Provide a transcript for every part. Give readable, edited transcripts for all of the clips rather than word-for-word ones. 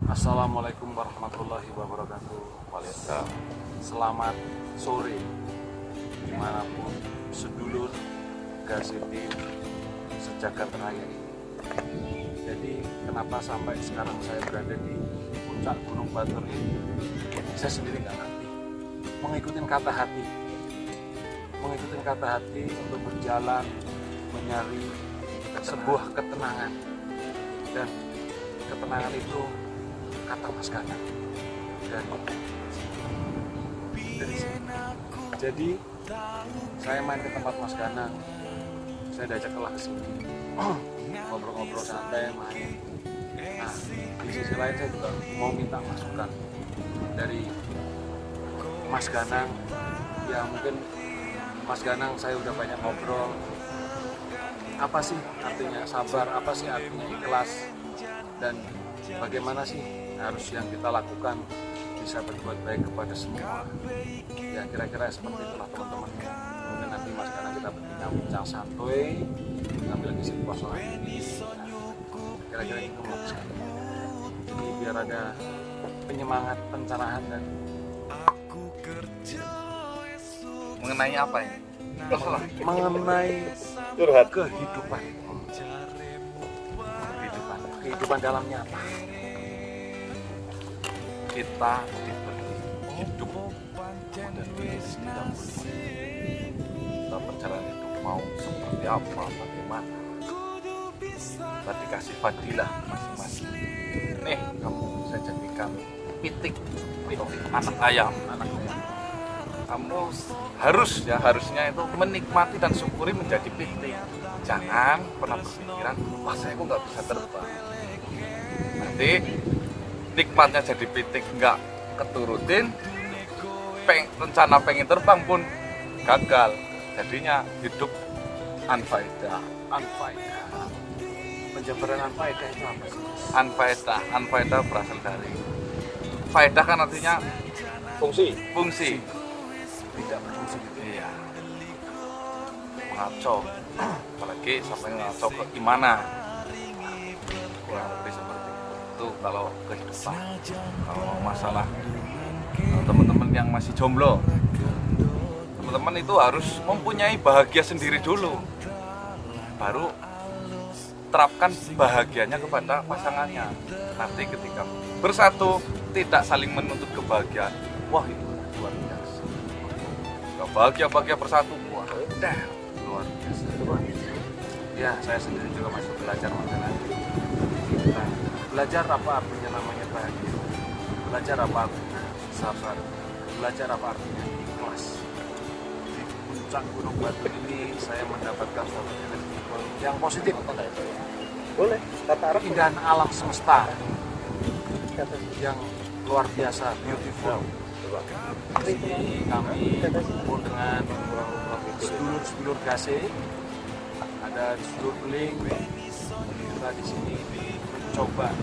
Assalamualaikum warahmatullahi wabarakatuh. Waalaikumsalam. Selamat sore dimanapun sedulur Gazetim sejagat raya ini. Jadi kenapa sampai sekarang saya berada di puncak Gunung Batur ini, saya sendiri nggak ngerti. Mengikuti kata hati untuk berjalan mencari sebuah ketenangan, dan ketenangan itu kata Mas Ganang dari sini. Jadi saya main ke tempat Mas Ganang, saya diajak ke sini ngobrol-ngobrol santai, main. Nah, di sisi lain saya juga mau minta masukan dari Mas Ganang. Ya mungkin Mas Ganang saya udah banyak ngobrol, apa sih artinya sabar, apa sih artinya ikhlas, dan bagaimana sih harus yang kita lakukan bisa berbuat baik kepada semua. Ya kira-kira seperti itulah teman-teman. Mungkin nanti Mas Ganang kita berbincang santuy sambil isi puasa ini. Nah, kira-kira itu maksudnya. Jadi biar ada penyemangat, pencerahan, dan mengenai apa ini? mengenai kehidupan dalamnya apa? Kita diberi hidup dan kita perjalanan hidup mau seperti apa, bagaimana, kita dikasih fadilah masing-masing. Nih, kamu bisa jadikan pitik anak ayam. Kamu harusnya itu menikmati dan syukuri menjadi pitik. Jangan pernah berpikiran, wah saya kok nggak bisa terbang. Nanti nikmatnya jadi pitik nggak keturutin, rencana pengen terbang pun gagal. Jadinya hidup anfaedah. Penjabaran anfaedah itu apa sih? Anfaedah berasal dari faedah, kan artinya fungsi. Tidak berfungsi gitu. Iya. Mengaco, apalagi sampai mengaco ke gimana? Kurang lebih seperti itu kalau kehidupan. Kalau masalah teman-teman yang masih jomblo, teman-teman itu harus mempunyai bahagia sendiri dulu, baru terapkan bahagianya kepada pasangannya. Nanti ketika bersatu tidak saling menuntut kebahagiaan, wah itu luar biasa. Bahagia bersatu, wah luar biasa. Ya, saya sendiri juga masih belajar mengenai belajar apa artinya namanya bahagia, belajar apa artinya sabar, belajar apa artinya ikhlas. Di puncak Gunung Batur ini saya mendapatkan suatu energi yang positif. Boleh, kata Arab. Keindahan alam semesta yang luar biasa, beautiful. Jadi kami kumpul dengan sedulur Gase, ada sedulur Beling. Kita di sini mencoba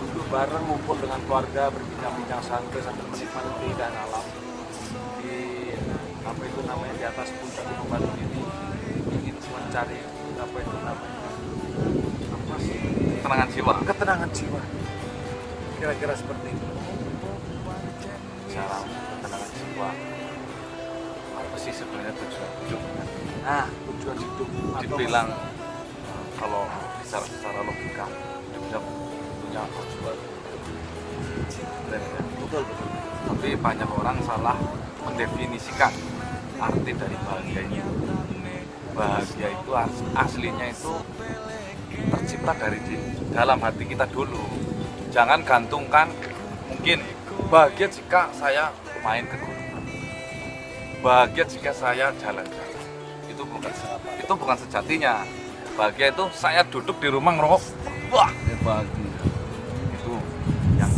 duduk bareng, ngumpul dengan keluarga, berbincang-bincang santai sambil menikmati keindahan alam di di atas puncak Gunung Batur ini. Ingin mencari ketenangan jiwa. Kira-kira seperti itu. Cara ketenangan jiwa, apa sih sebenarnya tujuan hidup? Nah, tujuan hidup Dibilang kalau secara logika hidup punya tujuan. betul. Tapi banyak orang salah mendefinisikan arti dari bahagia itu. Bahagia itu aslinya itu tercipta dari dalam hati kita dulu. Jangan gantungkan, mungkin bahagia jika saya main ke gunung, bahagia jika saya jalan-jalan. Itu bukan sejatinya. Bahagia itu saya duduk di rumah ngerokok, wah bahagia. Itu yang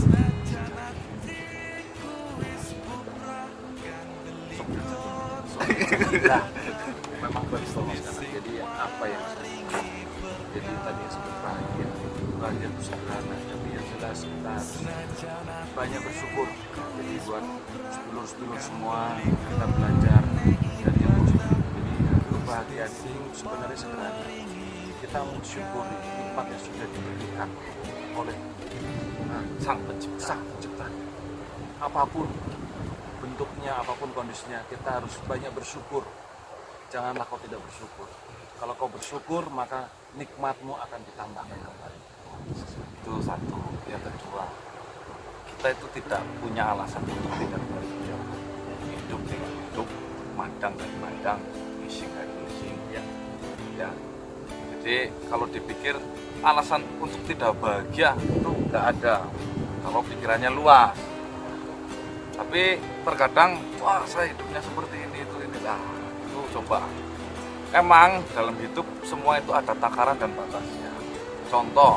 Nah, memang betul Mas Ganang. Jadi apa yang saya jadi tadi yang sebut bahagia itu sederhana, tapi yang jelas kita harus banyak bersyukur. Jadi buat sedulur-sedulur semua kita belajar dari yang positif. Jadi kebahagiaan itu sebenarnya sederhana. Kita mensyukuri nikmat yang sudah diberikan. oleh Sang Pencipta. Apapun bentuknya, apapun kondisinya, kita harus banyak bersyukur. Janganlah kau tidak bersyukur. Kalau kau bersyukur, maka nikmatmu akan ditambahkan kembali. Itu satu. Yang kedua, kita itu tidak punya alasan untuk tidak bahagia. Hidup dengan hidup, madang dan madang, missing dan missing. Ya. Jadi kalau dipikir alasan untuk tidak bahagia itu nggak ada. Kalau pikirannya luas. Tapi terkadang, wah saya hidupnya seperti ini, itu lah. Itu coba. Emang dalam hidup semua itu ada takaran dan batasnya. Contoh,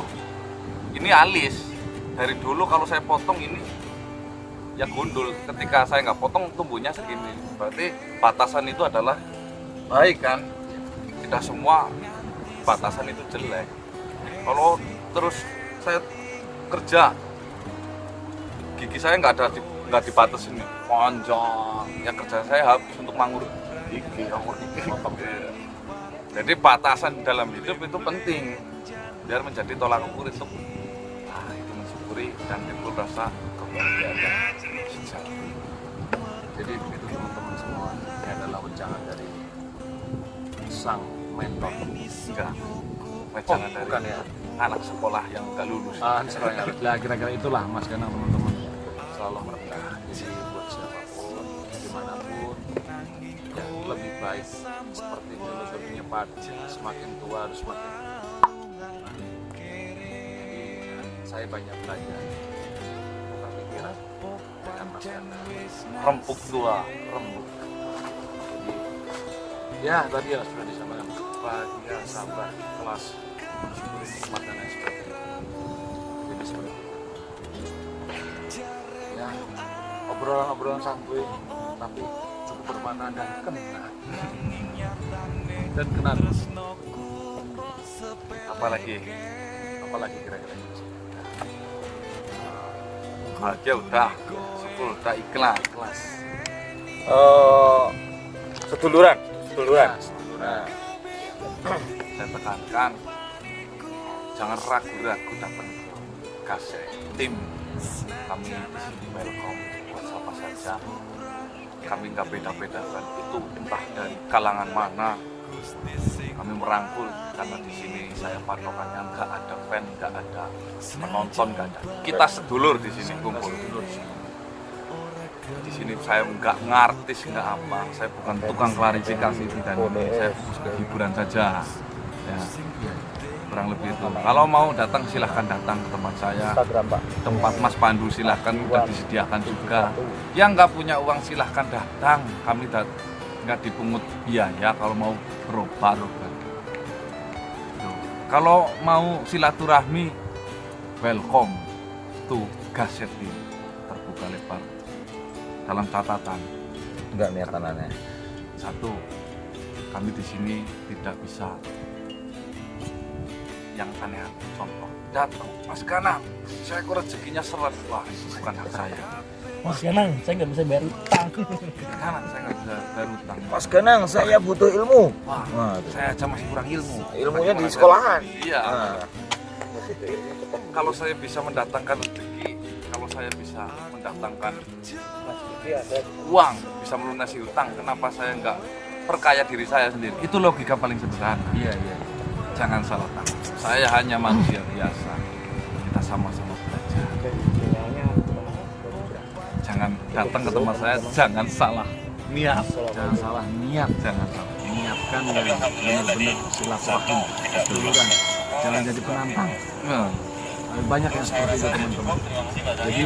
ini alis. Dari dulu kalau saya potong ini ya gundul. Ketika saya nggak potong tumbuhnya segini. Berarti batasan itu adalah baik kan? Tidak semua batasan itu jelek. Kalau terus saya kerja, gigi saya nggak dibatasin nih, panjang. Ya kerja saya habis untuk mangur gigi. Jadi batasan dalam hidup itu penting biar menjadi tolak ukur itu mensyukuri dan timbul rasa kebahagiaan sejati. Jadi begitu teman-teman semua, ini adalah wejangan dari sang mentor. Enggak, wejangan dari bukan ya, anak sekolah yang nggak lulus. Nah, kira-kira itulah Mas Gana, teman-teman. Selalu merendah. Jadi buat siapapun, dimanapun, ya lebih baik seperti filosofinya Pak, semakin tua harus semakin. Saya banyak belajar tentang pikiran dengan Mas Gana. Rempuk tua, rembuk. Jadi, ya tadi ya sudah disampaikan, bahagia, sabar, ikhlas, mensyukuri nikmat dan lain sebagainya. Jadi seperti itu. Ya, obrolan-obrolan santuy, tapi cukup bermakna dan kena. Dan kena. Apalagi Kira-kira ini. bahagia udah, syukur udah, ikhlas. Seduluran. Nah, Saya tekankan, jangan ragu-ragu dapat kasih tim. Kami di sini welcome buat siapa saja. Kami nggak beda-bedakan itu entah dari kalangan mana. Kami merangkul karena di sini saya patokannya nggak ada fan, nggak ada penonton, nggak ada. Kita sedulur di sini kumpul. Di sini saya nggak ngartis, nggak apa. Saya bukan tukang klarifikasi dan ini. Saya fokus ke hiburan saja. Ya, kurang lebih itu. Kalau mau datang silahkan datang ke tempat saya. Instagram, Pak. Tempat Mas Pandu silahkan, udah disediakan juga. Yang nggak punya uang silahkan datang. Kami nggak dipungut biaya kalau mau berobat. Kalau mau silaturahmi, welcome to Gaset ini, terbuka lebar. Dalam catatan, Enggak niatan aneh. satu, kami di sini tidak bisa yang aneh. Contoh, datang, Mas Gana, saya kok rezekinya seret. Wah, itu bukan hak saya. Mas Ganang, saya nggak bisa bayar utang. Gana, saya nggak bisa bayar utang. Mas Ganang, saya butuh ilmu. Wah, Nah, saya aja masih kurang ilmu. ilmunya di sekolahan. Iya. Nah, Kalau saya bisa mendatangkan rezeki, kalau saya bisa mendatangkan uang, bisa melunasi utang, kenapa saya nggak perkaya diri saya sendiri? Itu logika paling sederhana. iya. Jangan salah tangkap. Saya hanya manusia biasa. Kita sama-sama belajar. Jangan datang ke tempat saya, jangan salah niat. Jangan salah niat. Jangan salah. Niatkan dan benar-benar silaturahim, seduluran. Jangan jadi penantang. Nah, Banyak yang seperti itu teman-teman. Jadi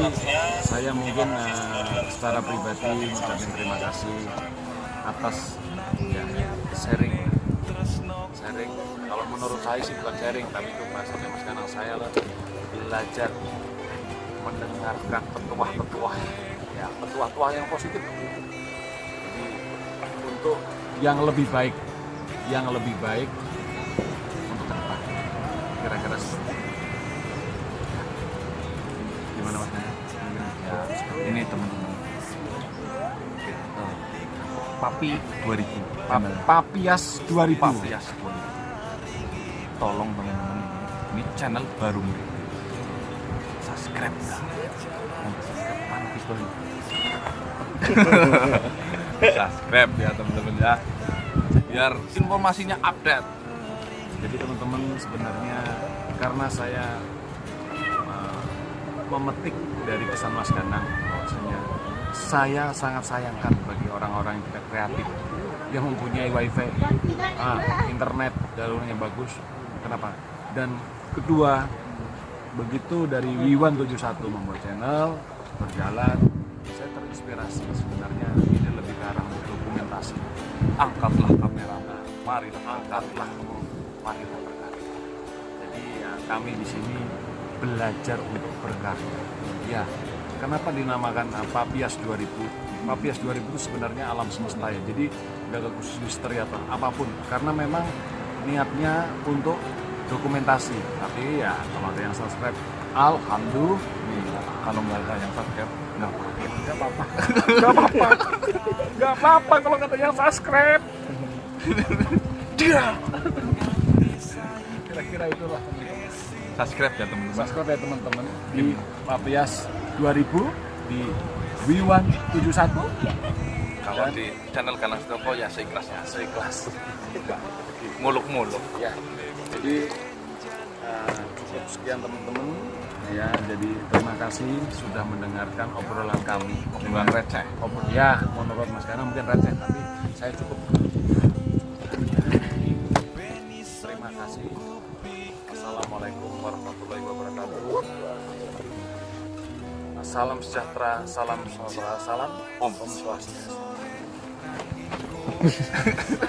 saya mungkin secara pribadi mengucapkan terima kasih atas ya, sharing. Kalau menurut saya sih bukan sharing, tapi itu bahasanya Mas Kanal, saya lah belajar mendengarkan petuah-petuah, ya petuah-petuah yang positif. Jadi untuk yang lebih baik untuk ke depan. Kira-kira seperti itu. Gimana Mas Naya? ya, ini teman-teman. Papi 2000. Papias 2000. Papias 2000. Tolong teman-teman, ini channel baru. subscribe ya. Mana pistolnya? Subscribe ya teman-teman ya, biar informasinya update. Jadi teman-teman, sebenarnya karena saya memetik dari pesan Mas Ganang bahwasanya saya sangat sayangkan bagi orang-orang yang tidak kreatif yang mempunyai wifi, internet jalurnya bagus. Kenapa? Dan kedua, begitu dari Wiwan71 membuat channel berjalan, saya terinspirasi. Sebenarnya ini lebih ke arah dokumentasi. Angkatlah kamera, marilah angkatlah, Marilah berkarya. Jadi ya, kami di sini belajar untuk berkarya. Ya, kenapa dinamakan Papias 2000? Papias 2000 itu sebenarnya alam semesta ya. Jadi nggak ke khusus misteri atau apapun. Karena memang niatnya untuk dokumentasi. Tapi ya kalau ada yang subscribe, alhamdulillah. kalau nggak ada yang subscribe nggak apa-apa. Nggak apa-apa. Nggak apa-apa. Nggak apa-apa kalau kata yang subscribe. Dia. Kira-kira itulah. Subscribe ya teman-teman. Subscribe ya teman-teman di Papias 2000, di Wiwan71. Kalau di channel Ganang Setioko ya seikhlasnya, Seikhlas. muluk-muluk. Ya. Jadi cukup sekian teman-teman. Ya, jadi terima kasih sudah mendengarkan obrolan kami. Obrolan receh. Ya, menurut Mas Ganang mungkin receh, tapi saya cukup. Terima kasih. Assalamualaikum warahmatullahi wabarakatuh. Salam sejahtera, salam Om Swastiastu.